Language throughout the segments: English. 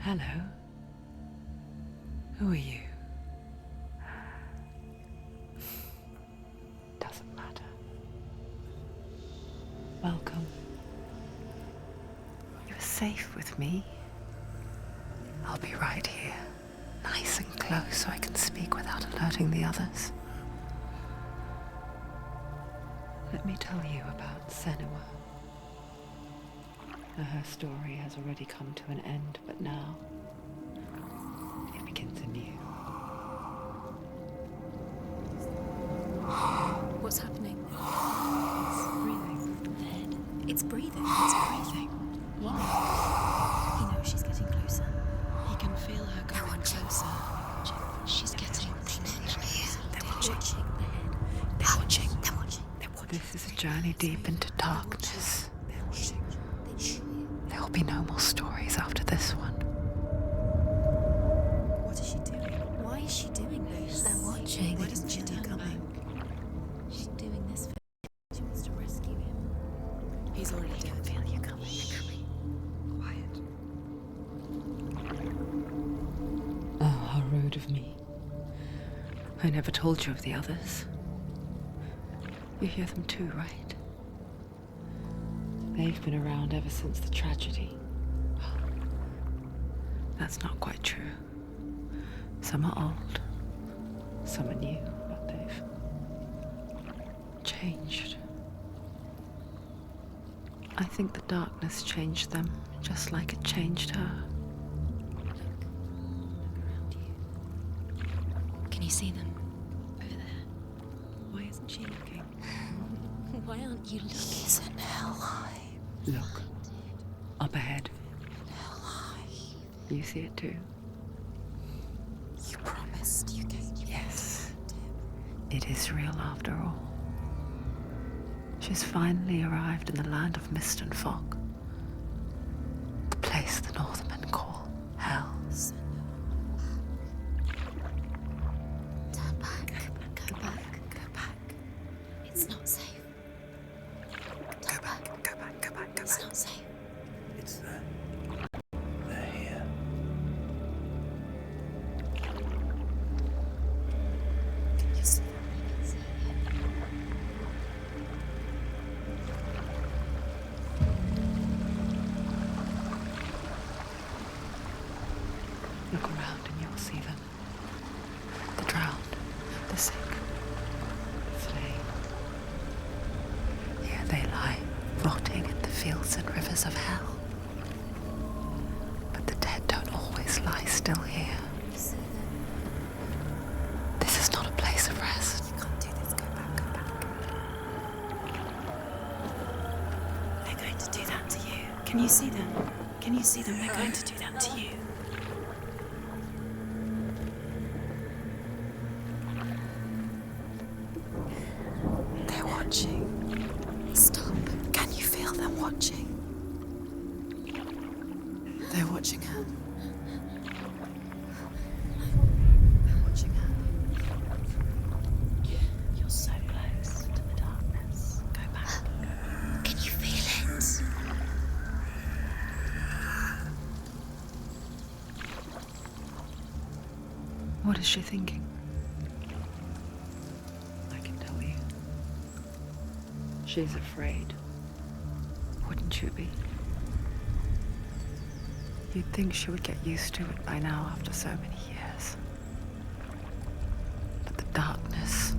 Hello. Who are you? Doesn't matter. Welcome. You're safe with me. I'll be right here, nice and close so I can speak without alerting the others. Let me tell you about Senua. Her story has already come to an end, but now it begins anew. What's happening? It's breathing. The head. It's breathing. It's breathing. He knows she's getting closer. He can feel her coming closer. She's getting closer. They're watching the head. They're watching. They're watching. This is a journey deep into darkness. They're watching. There will be no more stories after this one. What is she doing? Why is she doing this? They're watching. Why doesn't she turn back? She's doing this for she wants to rescue him. He's already dead. I feel you coming. Quiet. Oh, how rude of me. I never told you of the others. You hear them too, right? They've been around ever since the tragedy. Well, that's not quite true. Some are old, some are new, but they've changed. I think the darkness changed them, just like it changed her. Look around you. Can you see them? Over there. Why isn't she looking? Why aren't you looking? He's in hell high. Look, up ahead. Hell high. You see it too? You promised you gave you. Yes. It is real after all. She's finally arrived in the land of mist and fog. The place the Northmen call Hell. Turn back. Go back. Go back. It's not safe. Turn back. Go back, go back, go It's back. not safe. It's there. They're here. You see them? I can see Look around and you'll see them. The drowned, the sick, the slain. Here they lie, rotting in the fields and rivers of hell. But the dead don't always lie still here. You see them? This is not a place of rest. You can't do this. Go back. Go back. They're going to do that to you. Can you see them? Can you see them? They're going to do that to you. They're watching. Stop. Can you feel them watching? They're watching her. They're watching her. You're so close to the darkness. Go back. Can you feel it? What is she thinking? I can tell you. She's afraid. Wouldn't you be? You'd think she would get used to it by now after so many years. But the darkness,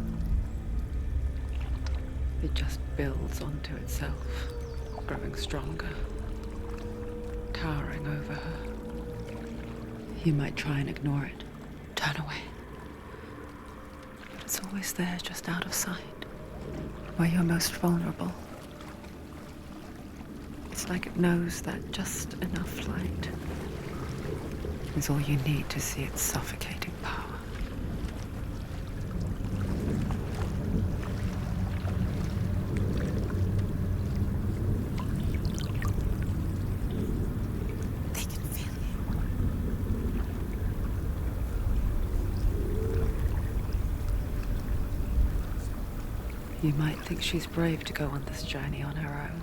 it just builds onto itself, growing stronger, towering over her. You might try and ignore it, turn away. But it's always there, just out of sight, where you're most vulnerable. It's like it knows that just enough light is all you need to see its suffocating power. They can feel you. You might think she's brave to go on this journey on her own,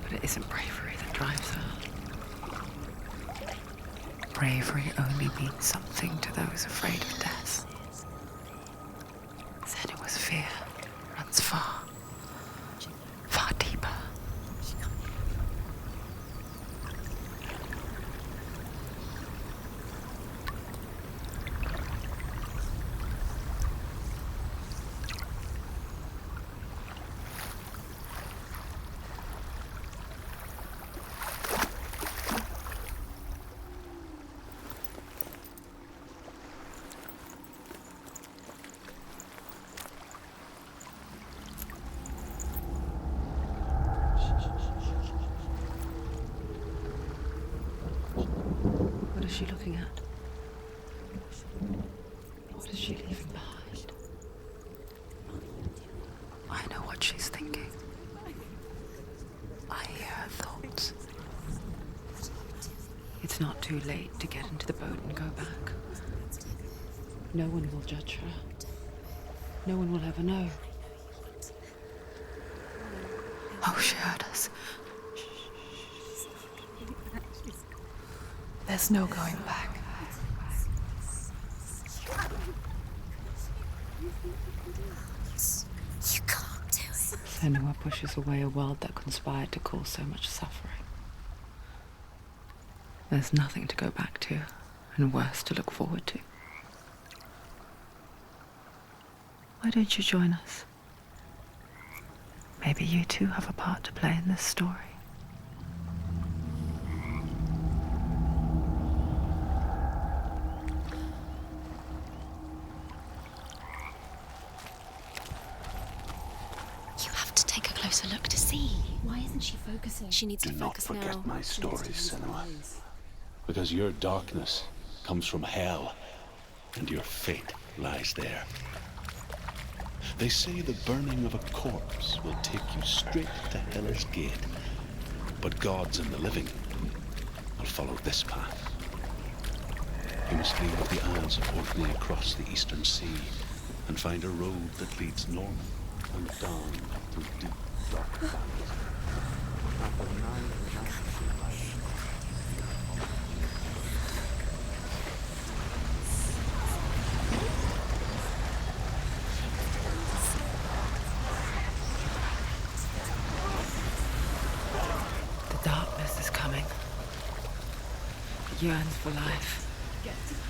but it isn't bravery that drives her. bravery only means something to those afraid of death. Senua's fear runs far, far deeper. What is she looking at? What is she leaving behind? I know what she's thinking. I hear her thoughts. It's not too late to get into the boat and go back. No one will judge her. No one will ever know. Oh, she heard us. There's no going back. You can't do it. Senua pushes away a world that conspired to cause so much suffering. There's nothing to go back to, and worse to look forward to. Why don't you join us? Maybe you too have a part to play in this story. You have to take a closer look to see. Why isn't she focusing? She needs Do to not focus forget now. my stories, Senua. Because your darkness comes from hell, and your fate lies there. They say the burning of a corpse will take you straight to Hell's Gate, but gods and the living will follow this path. You must leave the Isles of Orkney across the eastern sea and find a road that leads north and down through deep, dark valleys. The darkness is coming. It yearns for life,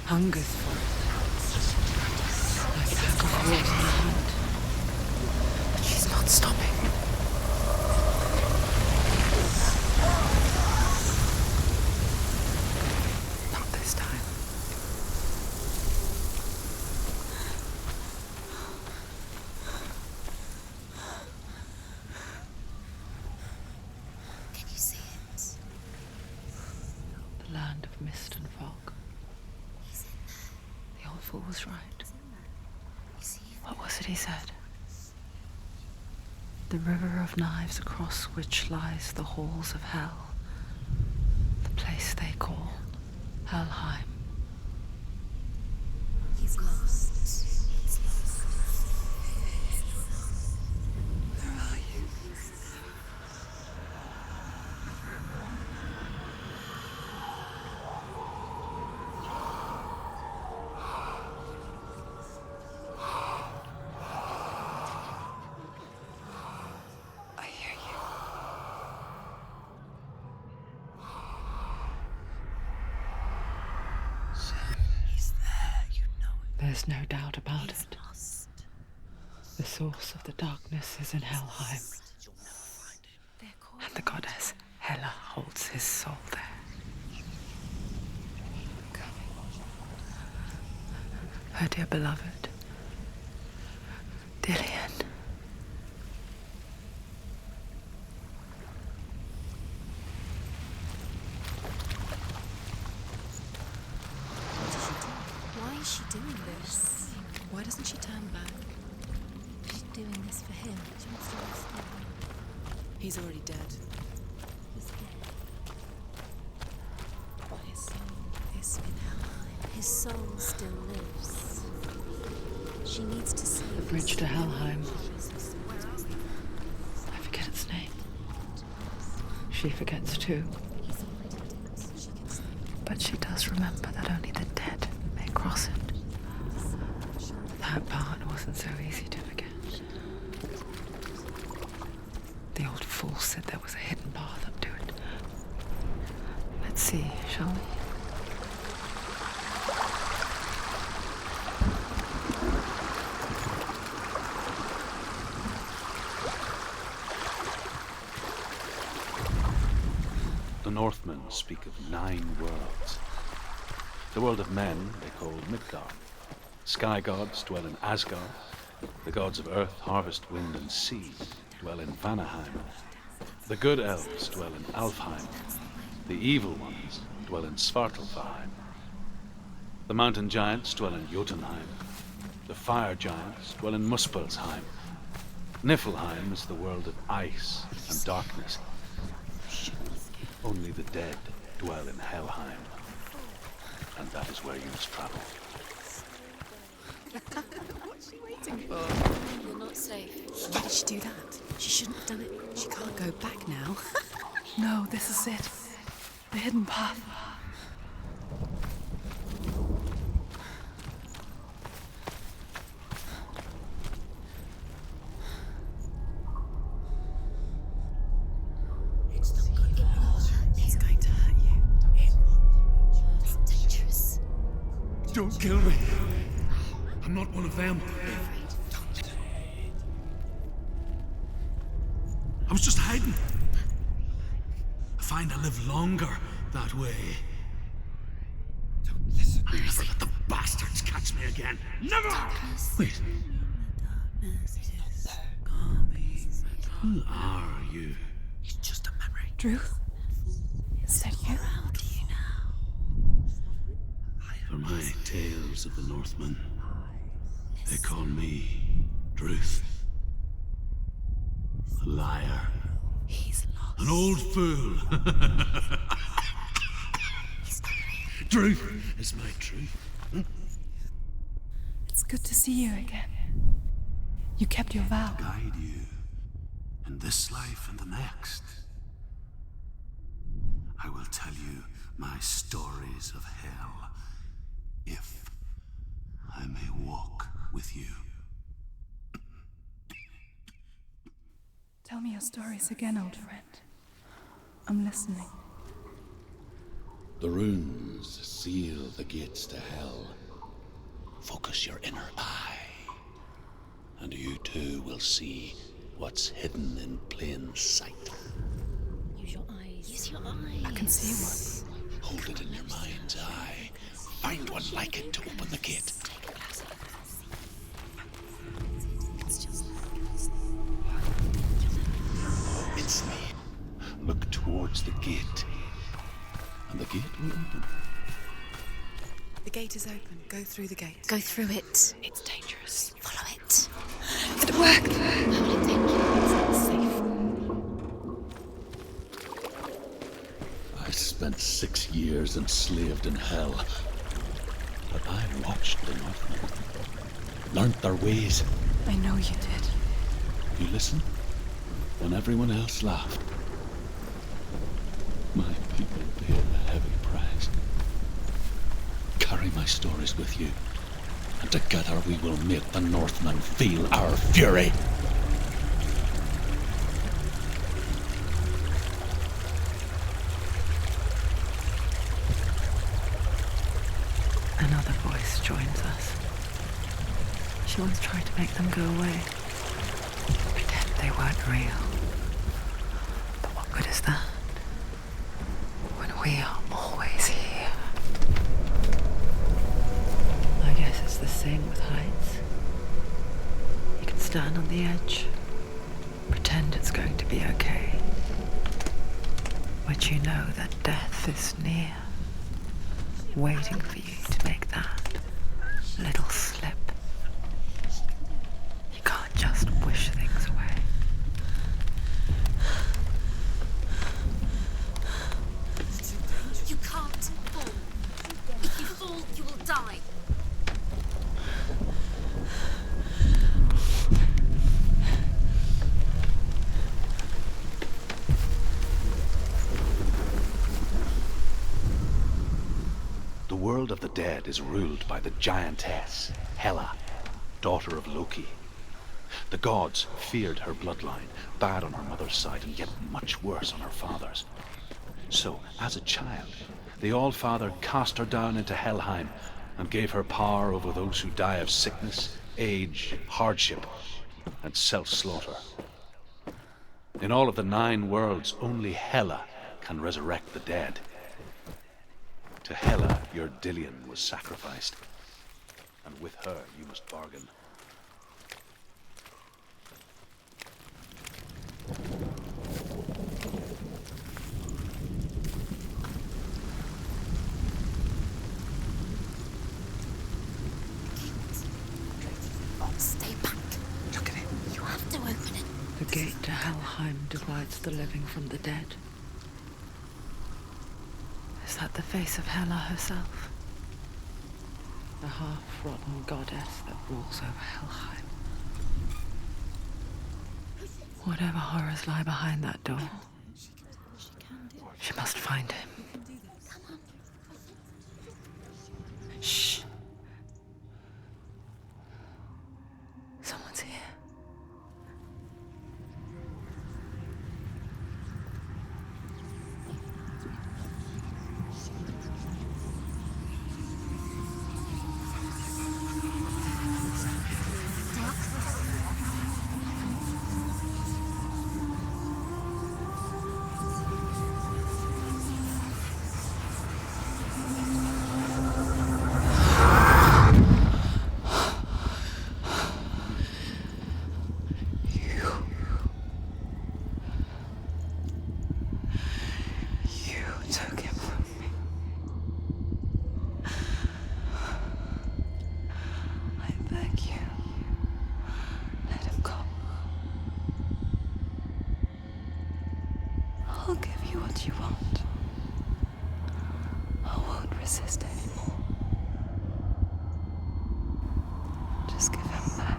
hungers for it, like a pack of wolves on a hunt. But she's not stopping. Not this time. Can you see it? The land of mist and fog. He's in there. The old fool was right. You see him? What was it he said? The river of knives across which lies the halls of hell. The place they call Helheim. He's lost. He's lost. Where are you? I hear you. He's there, you know it. There's no doubt about He's it. lost. The source of the darkness is in Helheim, They're called. and the goddess Hela holds his soul there. Her dear beloved, Dillian. Why is she doing this? Why doesn't she turn back? She's doing this for him. She wants to rescue him. He's already dead. He's dead. But his soul is in Helheim. His soul still lives. She needs to save The bridge his to soul. Helheim. I forget its name. She forgets too. He's already dead, so she can save him. But she does remember that only the dead may cross it. That part wasn't so easy to forget. The old fool said there was a hidden path up to it. Let's see, shall we? The Northmen speak of 9 worlds. The world of men they call Midgard. Sky gods dwell in Asgard. The gods of earth, harvest, wind, and sea dwell in Vanaheim. The good elves dwell in Alfheim. The evil ones dwell in Svartalfheim. The mountain giants dwell in Jotunheim. The fire giants dwell in Muspelheim. Niflheim is the world of ice and darkness. Only the dead dwell in Helheim. And that is where you must travel. What's she waiting for? You're not safe. Why did she do that? She shouldn't have done it. She can't go back now. No, this is it. The hidden path. It's going to hurt you. It's dangerous. Don't kill me. I'm not one of them. I was just hiding. I find I live longer that way. Don't listen. I'll never let the bastards catch me again. Never! Wait. Who are you? It's just a memory. Druth? Is that you? For my tales of the Northmen, they call me Druth. A liar. He's lost. An old fool. Truth is my truth. It's good to see you again. You kept your vow. Guide you in this life and the next. I will tell you my stories of hell, if I may walk with you. Tell me your stories again, old friend. I'm listening. The runes seal the gates to hell. Focus your inner eye, and you too will see what's hidden in plain sight. Use your eyes. Use your eyes. I can see one. Hold it in your mind's eye. Find one like it to open the gate. Take a closer look. It's me. Look towards the gate, and the gate will open. The gate is open. Go through the gate. Go through it. It's dangerous. Follow it. It worked. Where will it take you? It's safe. I spent 6 years enslaved in hell, but I watched the Northmen, learnt their ways. I know you did. You listen when everyone else laughed. My people paid a heavy price. Carry my stories with you, and together we will make the Northmen feel our fury. Another voice joins us. She once tried to make them go away. Pretend they weren't real. But what good is that? When we are always here. I guess it's the same with heights. You can stand on the edge, pretend it's going to be okay. But you know that death is near, waiting for you to make that little slip. You can't just wish things away. You can't fall. If you fall, you will die. of the dead is ruled by the giantess, Hela, daughter of Loki. The gods feared her bloodline, bad on her mother's side and yet much worse on her father's. So, as a child, the All-Father cast her down into Helheim and gave her power over those who die of sickness, age, hardship, and self-slaughter. In all of the 9 worlds, only Hela can resurrect the dead. To Hela, your Dillion was sacrificed, and with her you must bargain. Stay back. Look at it. You have to open it. The gate to Helheim divides the living from the dead. Is that the face of Hela herself? The half-rotten goddess that rules over Helheim. Whatever horrors lie behind that door, she must find him. Shh. Someone's here. Took him from me. I beg you, let him go. I'll give you what you want. I won't resist anymore. Just give him back.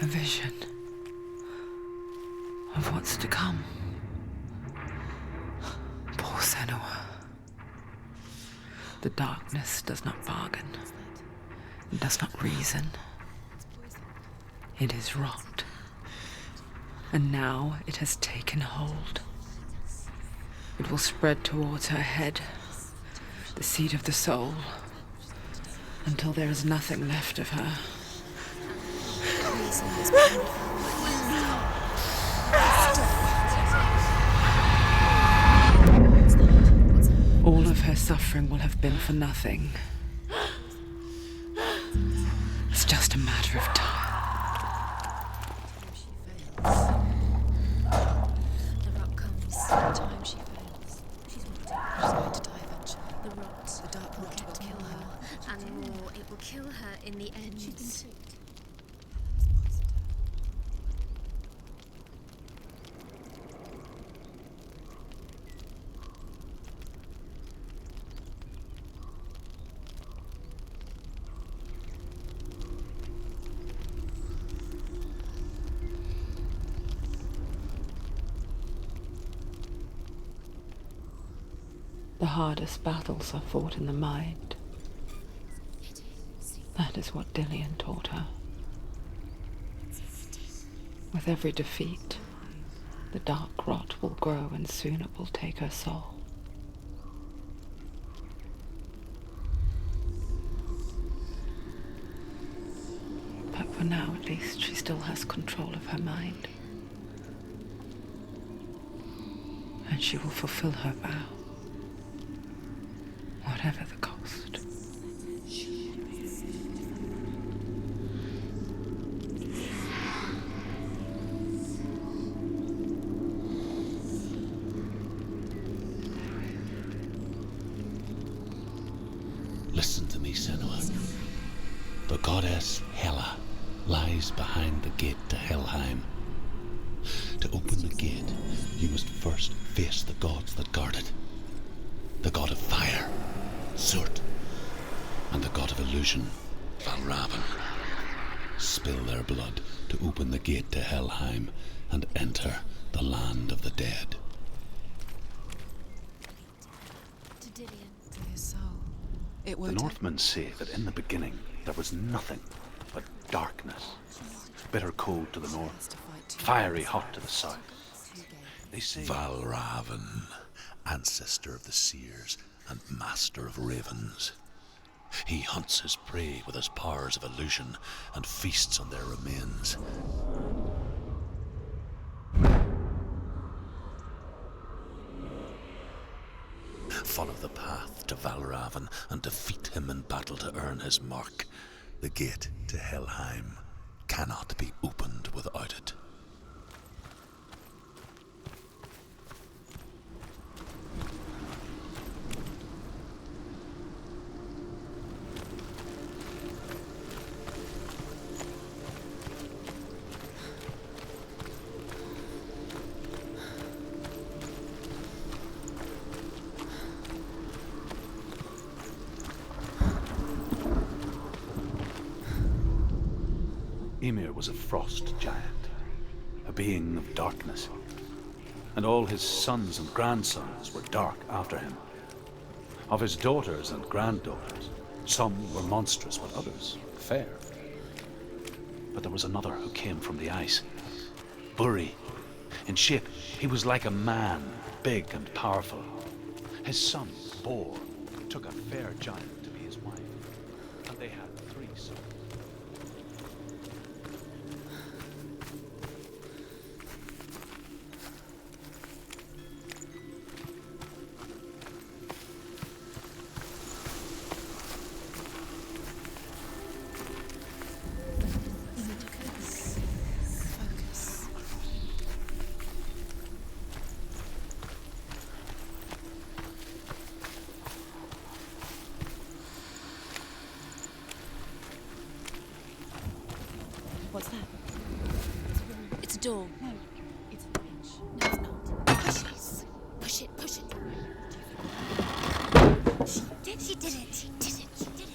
A vision of what's to come. Poor Senua. The darkness does not bargain. It does not reason. It is rot. And now it has taken hold. It will spread towards her head, the seat of the soul, until there is nothing left of her. Reason is painful. All of her suffering will have been for nothing. It's just a matter of time. The rock comes. Time she fails. She's going to die eventually. The rot, the dark rot will kill her. And more, it will kill her in the end. The hardest battles are fought in the mind. That is what Dillian taught her. With every defeat, the dark rot will grow and soon it will take her soul. But for now, at least, she still has control of her mind. And she will fulfill her vow, whatever the cost. Listen to me, Senua. The goddess Hela lies behind the gate to Helheim. To open the gate, you must first face the gods that guard it. The god of fire, Surt, and the god of illusion, Valravan. Spill their blood to open the gate to Helheim and enter the land of the dead. To Dillian. Dear soul, it The will Northmen say that in the beginning there was nothing but darkness. Bitter cold to the north, fiery hot to the south. They say Valravan, ancestor of the seers and master of ravens. He hunts his prey with his powers of illusion and feasts on their remains. Follow the path to Valravan and defeat him in battle to earn his mark. The gate to Helheim cannot be opened without it. Ymir was a frost giant, a being of darkness, and all his sons and grandsons were dark after him. Of his daughters and granddaughters, some were monstrous, but others fair. But there was another who came from the ice, Buri. In shape, he was like a man, big and powerful. His son, Bor, took a fair giant to be his wife, and they had 3 sons. What's that? It's a door. No, it's a bridge. No, it's not. Push it. Push it. Push it. She did it. She did it. She did it.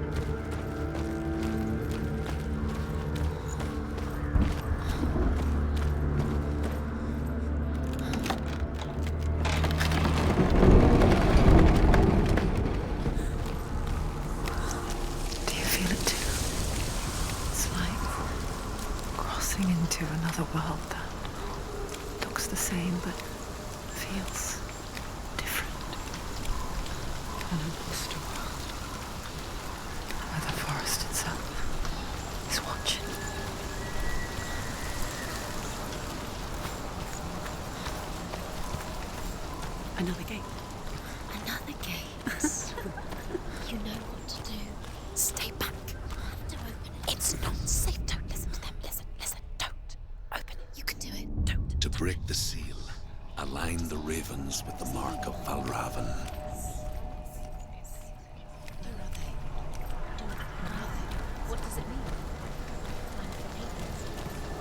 looks the same, but feels different. An imposter world. Where the forest itself is watching. Another gate. Another gate. You know what to do. Stay back. Don't open it. It's not safe. Don't listen to them. Listen. Don't open it. You can do it. Don't. To break the seal, align the ravens with the mark of Valravan. Where are they? Where are they? What does it mean?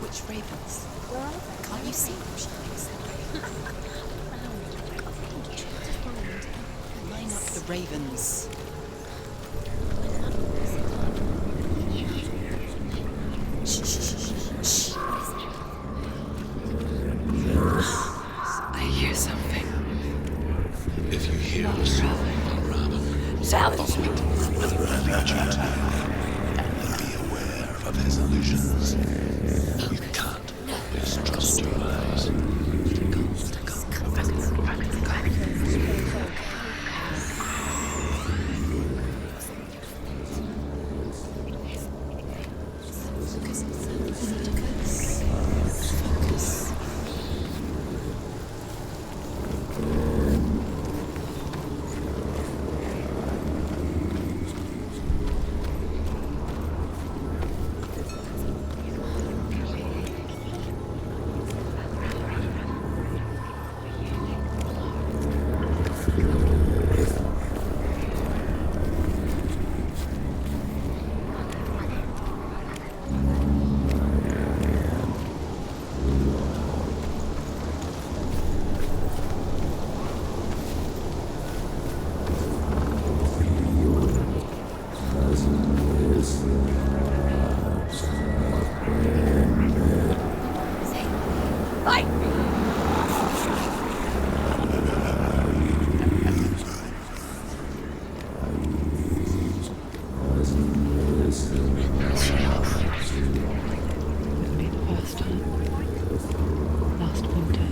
Which ravens? Where are they? Can't you see them, Shines? Line up the ravens. Shh. I hear something. If you hear the soul of Valravan, follow it, and it will lead you to him. And be aware of his illusions. You can't always trust your eyes. With me the first time. Last winter,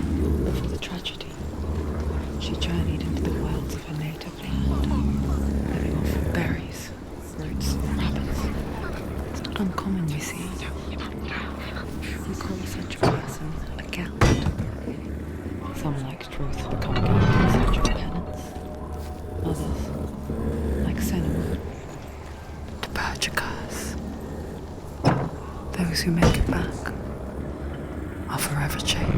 before the tragedy, she journeyed into the wilds of her native land, living off berries, roots, and rabbits. It's uncommon, you see. We call such a person a gallant. Some, like truth, become gallant in search of penance. Others, like Senua, The Purchakers. Those who make it back are forever changed.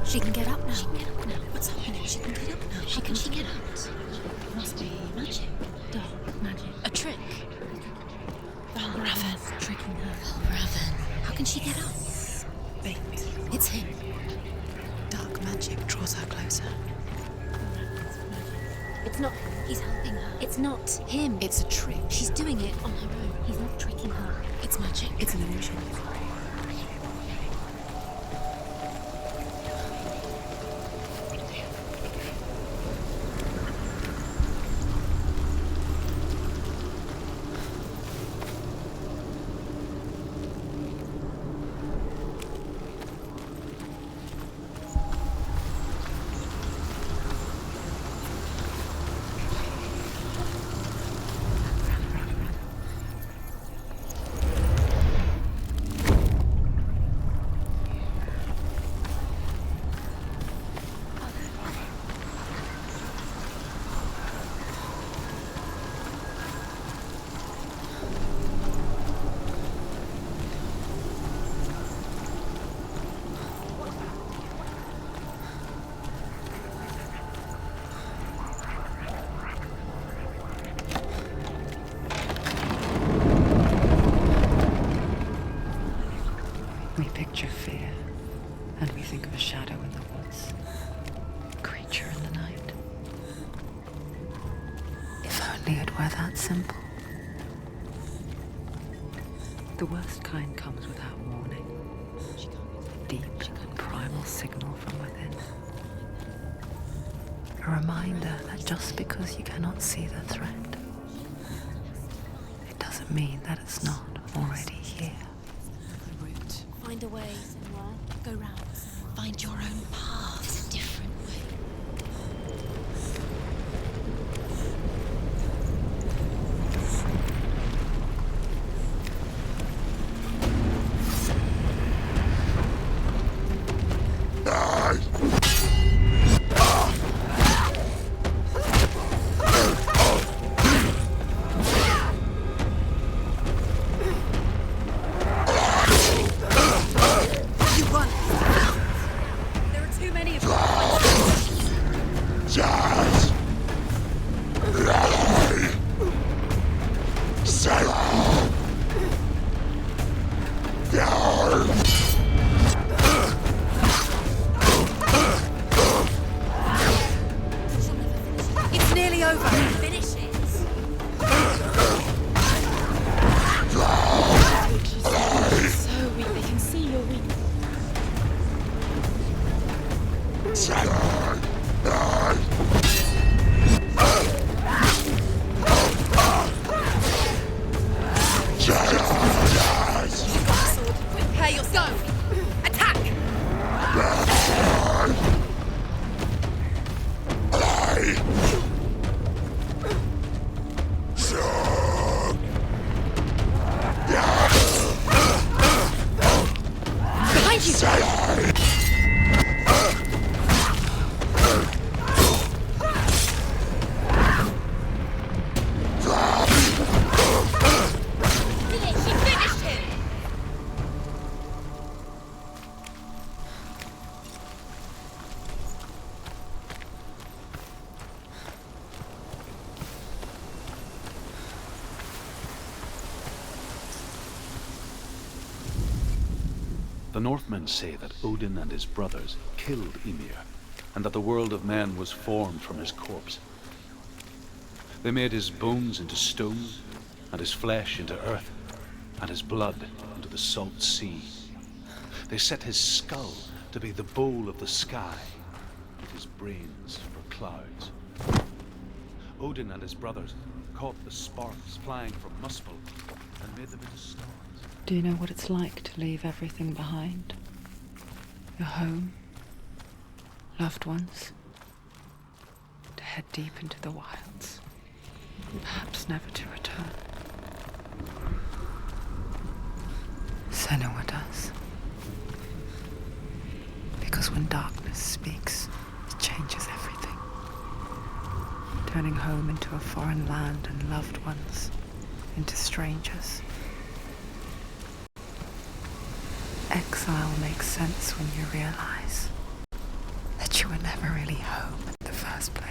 She can get up now. What's happening? She can get up now. How can she get out? Must be magic. Dark magic. A trick. Valravan tricking her. Raven. How can she get out? Bait. It's him. Dark magic draws her closer. It's not. He's helping her. It's not him. It's a trick. She's doing it on her own. He's not tricking her. It's magic. It's an illusion. only it were that simple. The worst kind comes without warning. Deep and primal signal from within. A reminder that just because you cannot see the threat, it doesn't mean that it's not already here. The route. Find a way, Senua. Go round. Find your own path. There's a different way. You run! There are too many of them. It's nearly over. Finish it. So weak, they can see you're weak. Prepare yourself. Attack! Behind you! She finished him! The Northmen say that Odin and his brothers killed Ymir, and that the world of men was formed from his corpse. They made his bones into stone, and his flesh into earth, and his blood into the salt sea. They set his skull to be the bowl of the sky, with his brains for clouds. Odin and his brothers caught the sparks flying from Muspel and made them into stars. Do you know what it's like to leave everything behind? Your home, loved ones, to head deep into the wilds, and perhaps never to return. Senua does. Because when darkness speaks, it changes everything. Turning home into a foreign land and loved ones into strangers. Exile makes sense when you realize that you were never really home in the first place.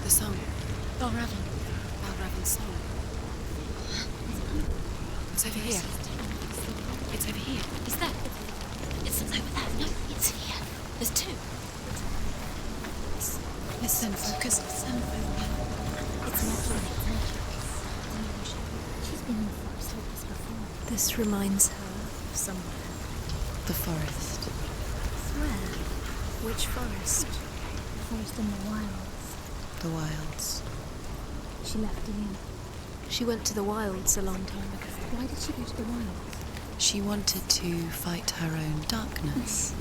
The song. Balravan's song. It's over here. It's over here. Is that? It's over there. No, it's here. There's two. Listen, focus. It's not here. She's been in the forest like this before. This reminds her of somewhere. The forest. Where? Which forest? Forest in the wilds. The wilds. She left again. She went to the wilds a long time ago. Why did she go to the wilds? She wanted to fight her own darkness.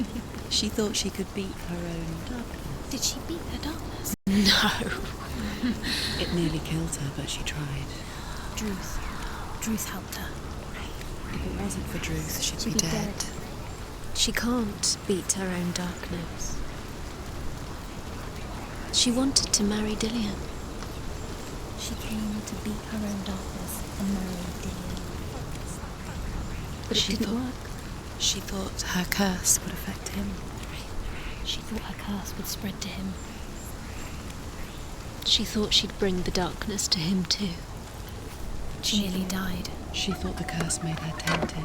She thought she could beat her own darkness. Did she beat her darkness? No. It nearly killed her, but she tried. Druth helped her. If it wasn't for Druth, she'd be dead. She can't beat her own darkness. She wanted to marry Dillian. She came to beat her own darkness and marry Dillian. But it didn't work. She thought her curse would affect him. She thought her curse would spread to him. She thought she'd bring the darkness to him too. She nearly died. She thought the curse made her tainted.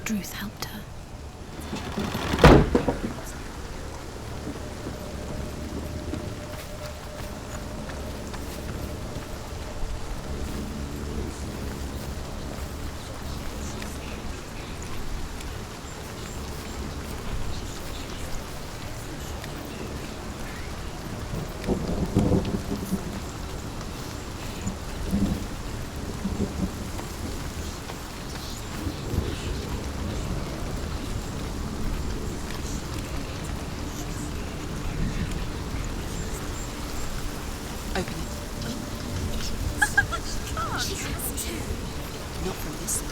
Druth helped her. Open it. She has to. Not from this side.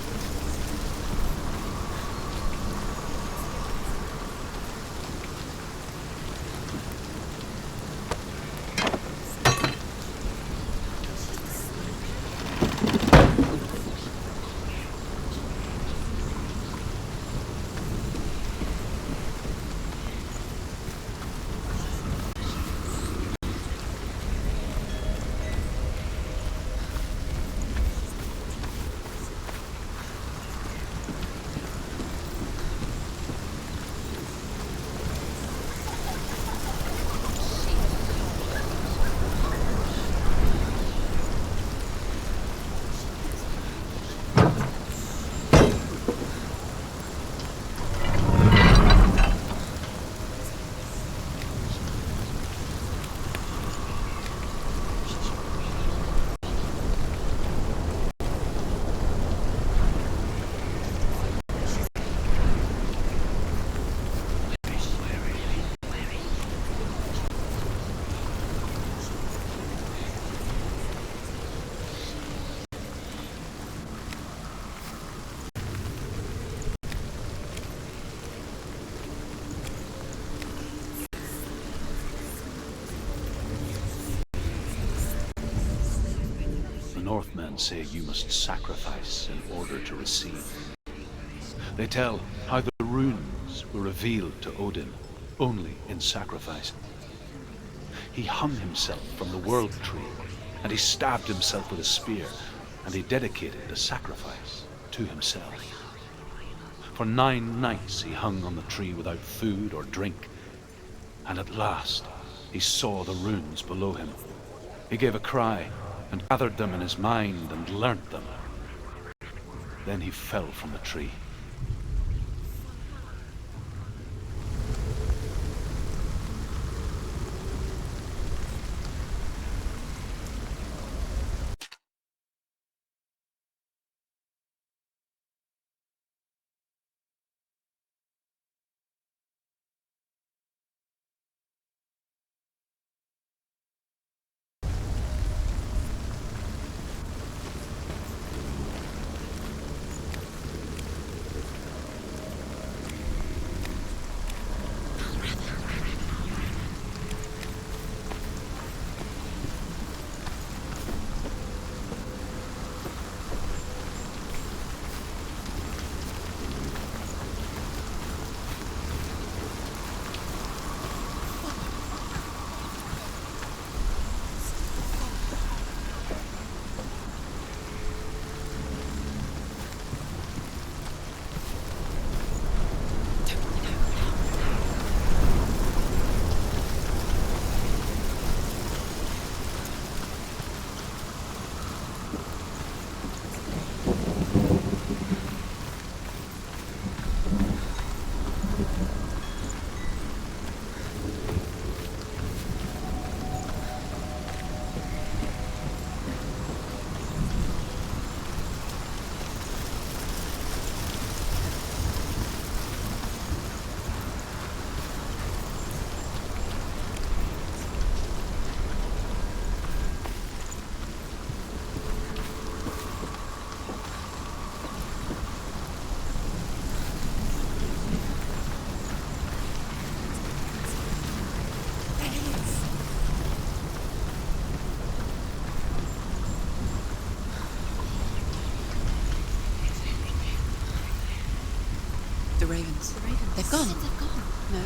The Northmen say you must sacrifice in order to receive. They tell how the runes were revealed to Odin only in sacrifice. He hung himself from the world tree, and he stabbed himself with a spear, and he dedicated a sacrifice to himself. For 9 nights he hung on the tree without food or drink, and at last he saw the runes below him. He gave a cry, and gathered them in his mind and learnt them. Then he fell from the tree. The ravens. The ravens. They've gone. They've gone. No.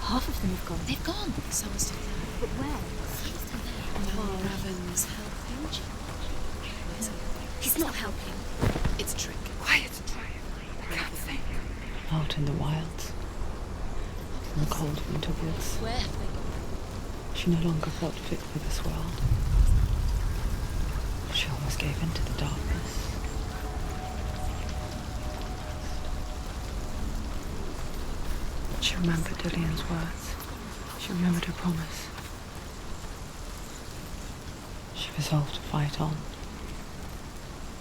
Half of them have gone. They've gone. Some are still there. But where? Some are still there. No, Raven's helping. Where's he? He's not helping. It's a trick. Quiet. I can't think. Out in the wilds, in the cold winter woods, Where have they gone? she no longer felt fit for this world. She almost gave in to the darkness. But she remembered Dillian's words. She remembered her promise. She resolved to fight on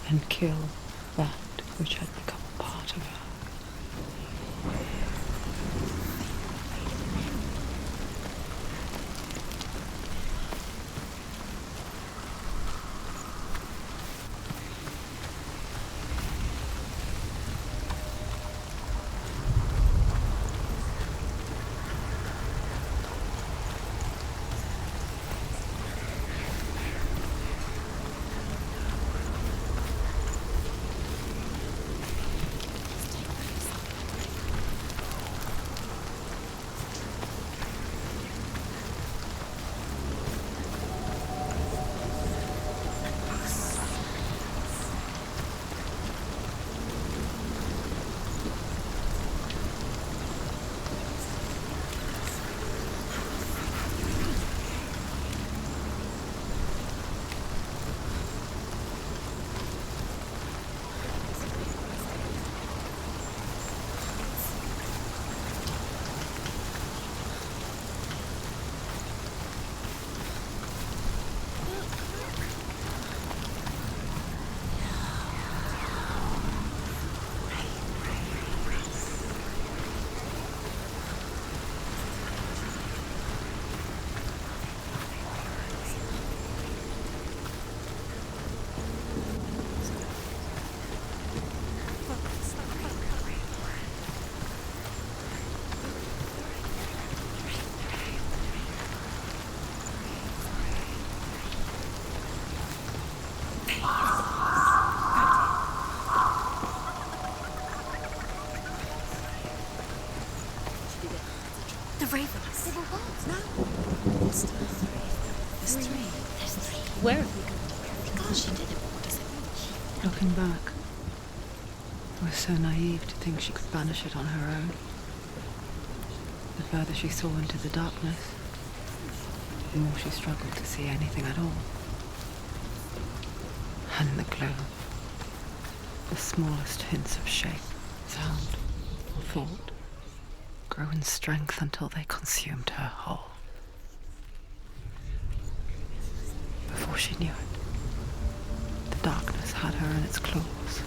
and kill that which had become a part of her. The ravens. They were what? No. There's three. There's three. Where have we gone? God, she did it. What does it mean? Looking back, I was so naive to think she could banish it on her own. The further she saw into the darkness, the more she struggled to see anything at all. And in the gloom, the smallest hints of shape, sound, or thought grew in strength until they consumed her whole. Before she knew it, the darkness had her in its claws.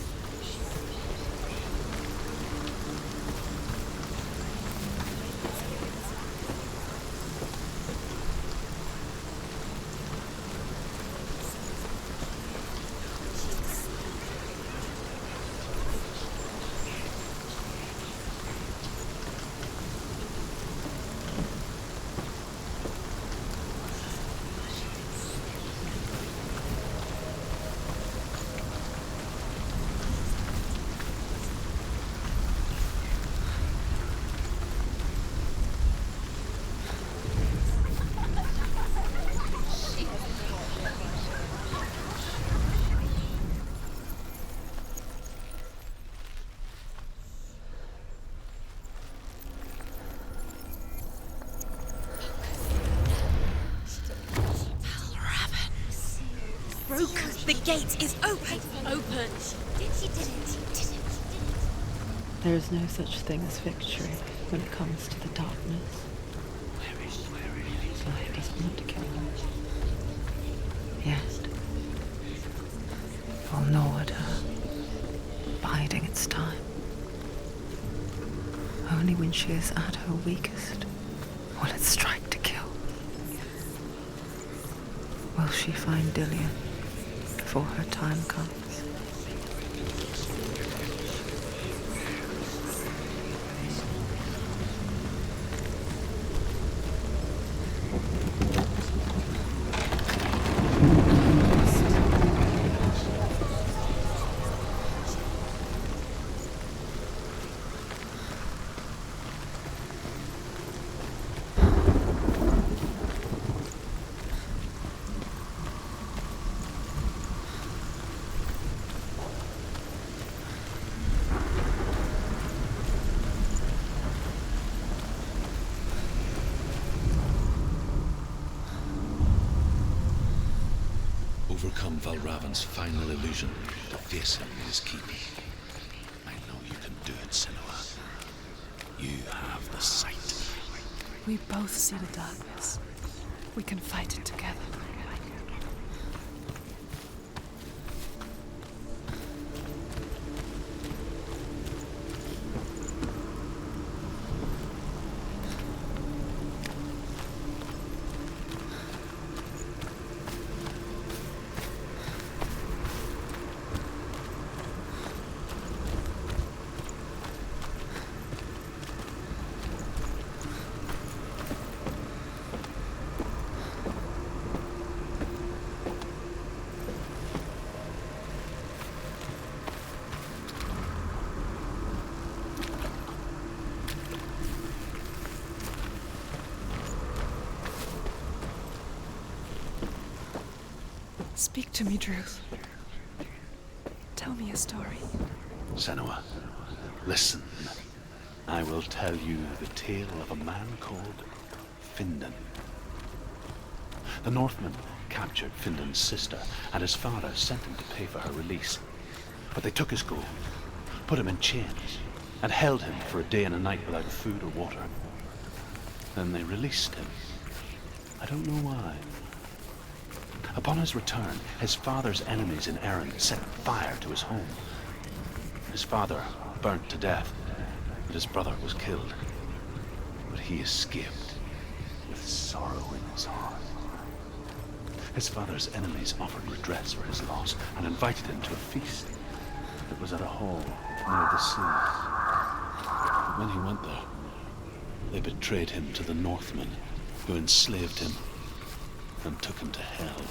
The gate is open. Open. She did it. There is no such thing as victory when it comes to the darkness. Light doesn't want to kill her. Yet, it will gnaw at her, biding its time. Only when she is at her weakest will it strike to kill. Will she find Dillian before her time comes? overcome Valravan's final illusion to face him in his keep. I know you can do it, Senua. You have the sight. We both see the darkness. We can fight it together. Speak to me, Druth. Tell me a story. Senua, listen. I will tell you the tale of a man called Findan. The Northmen captured Findan's sister, and his father sent him to pay for her release. But they took his gold, put him in chains, and held him for a day and a night without food or water. Then they released him. I don't know why. Upon his return, his father's enemies in Erin set fire to his home. His father burnt to death, and his brother was killed. But he escaped with sorrow in his heart. His father's enemies offered redress for his loss and invited him to a feast that was at a hall near the sea. But when he went there, they betrayed him to the Northmen, who enslaved him and took him to hell.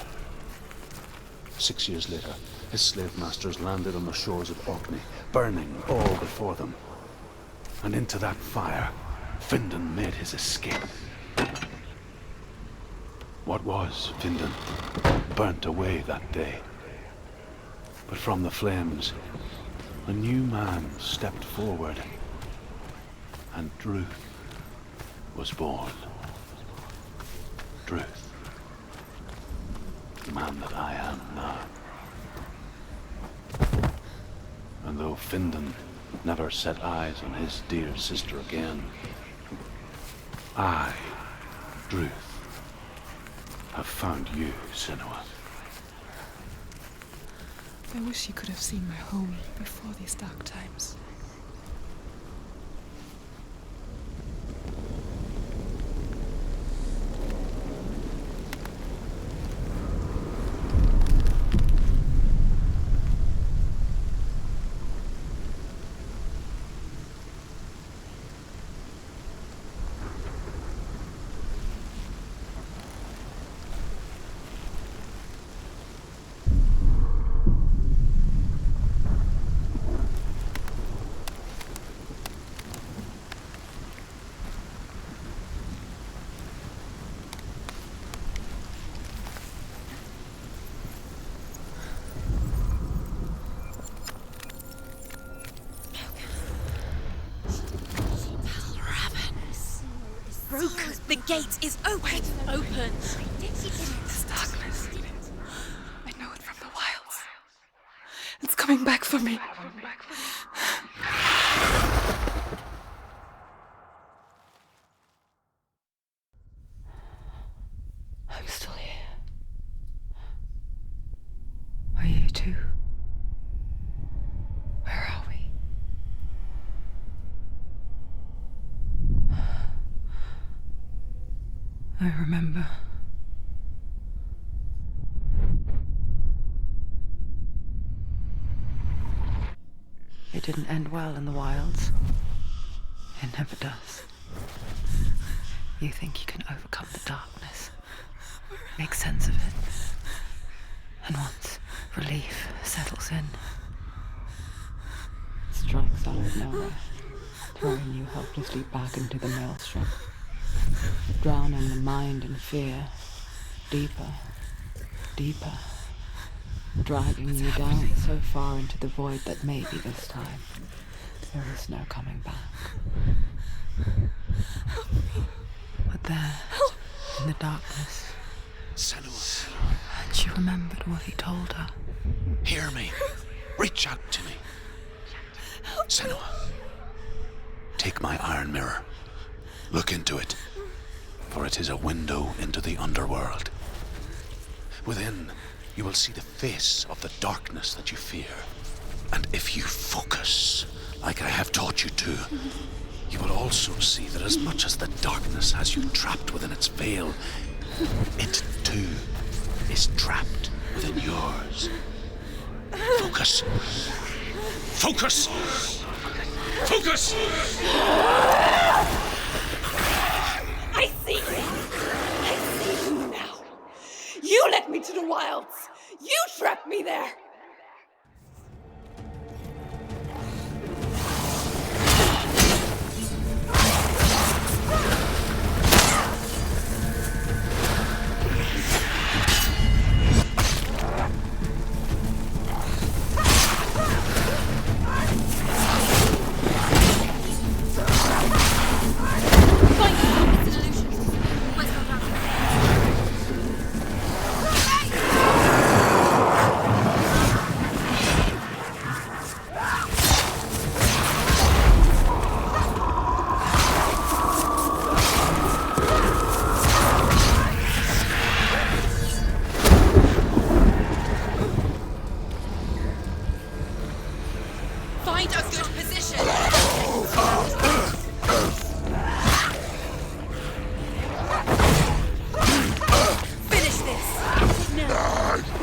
6 years later, his slave masters landed on the shores of Orkney, burning all before them. And into that fire, Findan made his escape. What was Findan burnt away that day. But from the flames, a new man stepped forward, and Druth was born. Druth. The man that I am now. And though Findan never set eyes on his dear sister again, I, Druth, have found you, Senua. I wish you could have seen my home before these dark times. The gate is open! Open! This darkness. I know it from the wilds. It's coming back for me. I'm still here. Are you too? Where are we? I remember. It didn't end well in the wilds. It never does. You think you can overcome the darkness, make sense of it, and once relief settles in, it strikes out of nowhere, throwing you helplessly back into the maelstrom, drowning the mind in fear, deeper, deeper, dragging you down so far into the void that maybe this time there is no coming back. But there, in the darkness, Senua. She remembered what he told her. Hear me. Reach out to me. Senua, take my iron mirror. Look into it, for it is a window into the underworld. Within, you will see the face of the darkness that you fear. And if you focus, like I have taught you to, you will also see that as much as the darkness has you trapped within its veil, it too is trapped within yours. Focus. Focus! Focus! I see you! I see you now! You led me to the wilds! You trapped me there! Find a good position! Finish this! No!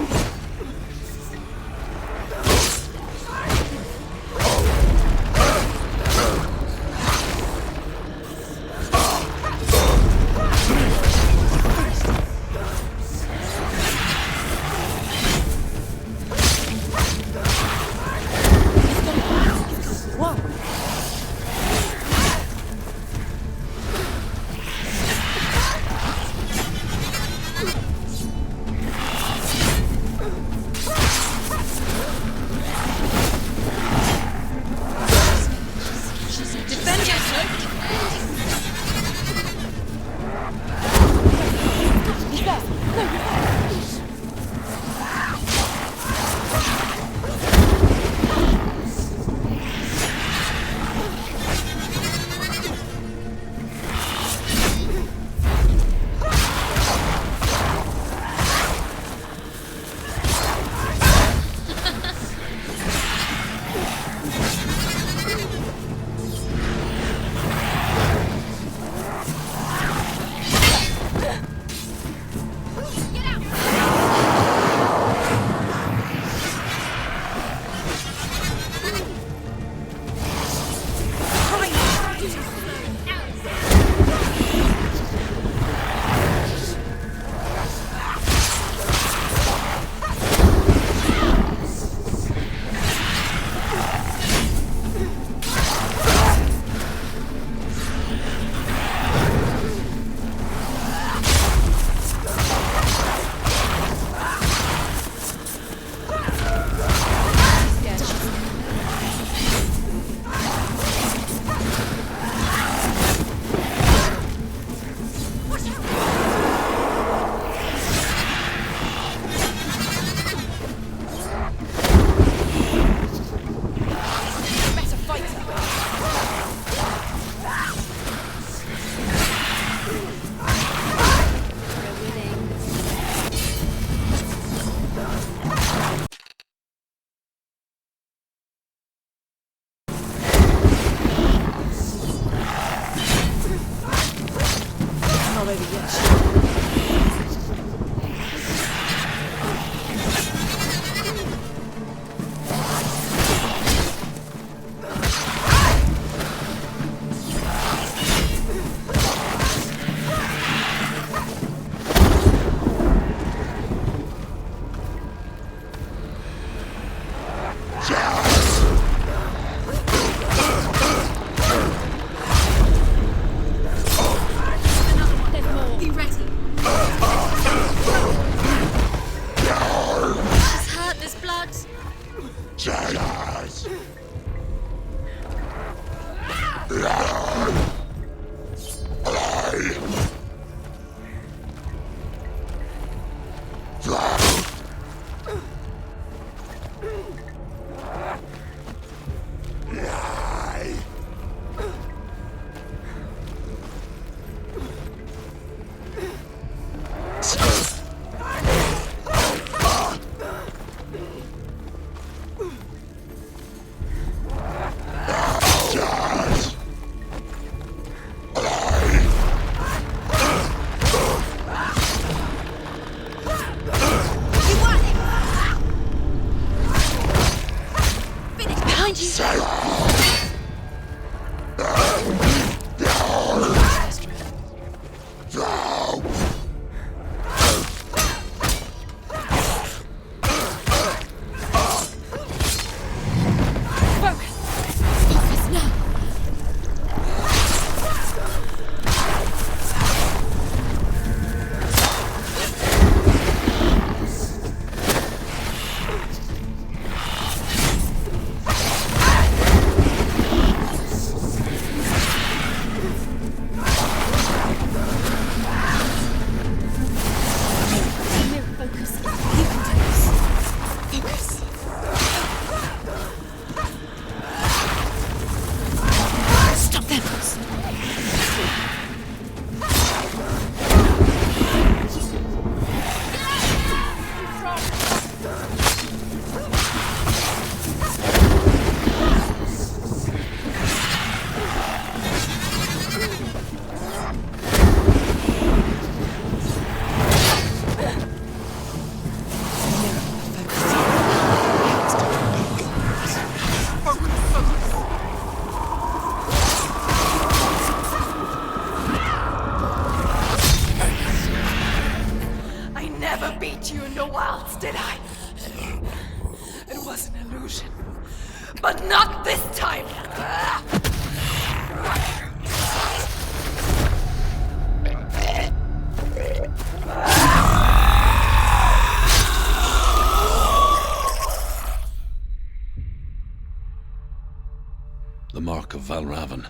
Valravan,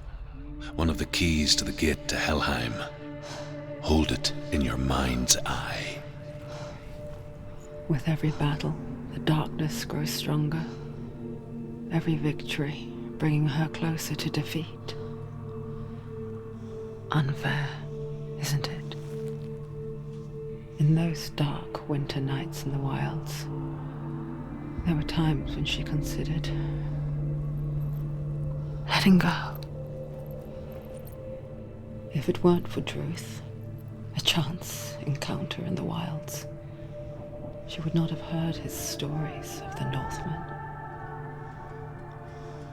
one of the keys to the gate to Helheim. Hold it in your mind's eye. With every battle, the darkness grows stronger. Every victory bringing her closer to defeat. Unfair, isn't it? In those dark winter nights in the wilds, there were times when she considered letting go. If it weren't for Druth, a chance encounter in the wilds, she would not have heard his stories of the Northmen.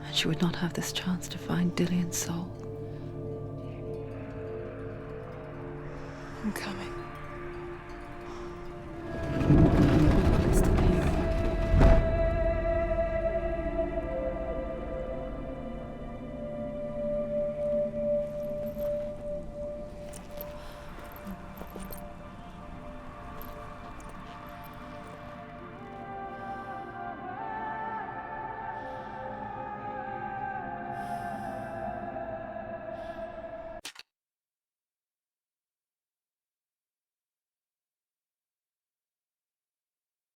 And she would not have this chance to find Dillion's soul. I'm coming.